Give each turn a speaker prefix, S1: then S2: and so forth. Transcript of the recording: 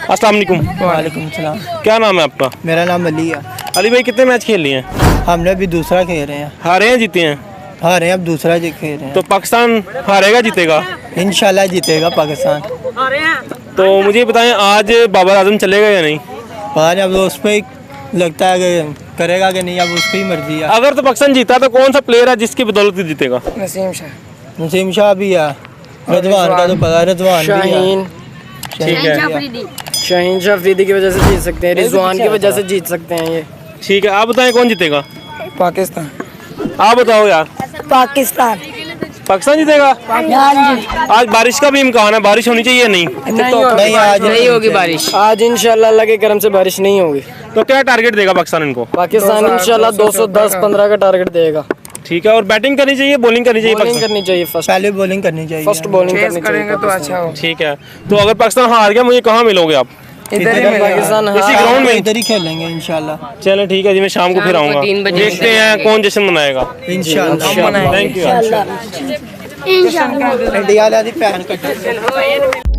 S1: अस्सलाम वालेकुम।
S2: वालेकुम सलाम।
S1: क्या नाम है आपका?
S2: मेरा नाम अली है।
S1: अली भाई कितने मैच खेल लिए हैं?
S2: हमने अभी दूसरा खेल रहे हैं।
S1: हारे हैं जीते हैं?
S2: हारे हैं, अब दूसरा जो खेल रहे
S1: तो पाकिस्तान हारेगा जीतेगा?
S2: हैं। इंशाल्लाह जीतेगा पाकिस्तान।
S1: तो मुझे बताएं आज बाबर आजम चलेगा या नहीं?
S2: और अब उस पर लगता है कि करेगा कि नहीं, अब उसकी ही मर्जी है।
S1: अगर तो पाकिस्तान जीता तो कौन सा प्लेयर है जिसकी बदौलत ही जीतेगा?
S2: नसीम शाह भी है, रजवान का तो पता है, रजवान भी है।
S3: शाहीन
S1: ठीक है
S3: शाहीन शाह अफरीदी की वजह से जीत सकते हैं, रिजवान की वजह से जीत सकते हैं ये।
S1: ठीक है, आप बताएं कौन जीतेगा?
S3: पाकिस्तान।
S1: आप बताओ यार।
S4: पाकिस्तान।
S1: पाकिस्तान जीतेगा? आज बारिश का भी इम्कान है, बारिश होनी चाहिए नहीं?
S2: नहीं, आज
S3: नहीं होगी बारिश। आज इंशाल्लाह अल्लाह के करम से बारिश नहीं होगी।
S1: तो क्या टारगेट देगा पाकिस्तान इनको?
S3: पाकिस्तान इंशाल्लाह 210-15 का टारगेट देगा।
S1: ठीक है, और बैटिंग करनी चाहिए बॉलिंग करनी चाहिए?
S3: बॉलिंग
S1: पाकिस्तान
S3: करनी चाहिए फर्स्ट
S2: पहले बॉलिंग करनी चाहिए।
S3: फर्स्ट बॉलिंग करनी चाहिए तो अच्छा हो।
S1: ठीक है, तो अगर पाकिस्तान हार गया मुझे कहाँ मिलोगे आप?
S3: इधर पाकिस्तान
S1: इसी ग्राउंड में?
S2: इधर ही खेलेंगे इंशाल्लाह।
S1: चलें ठीक है जी, मैं शाम को फिर आऊँगा,
S3: 3 बजे
S1: देखते हैं कौन जश्न मनाएगा।
S2: इंशाल्लाह।
S1: Thank you.
S4: इंशाल्लाह।
S2: इंडिया वाली भैन कट्टी।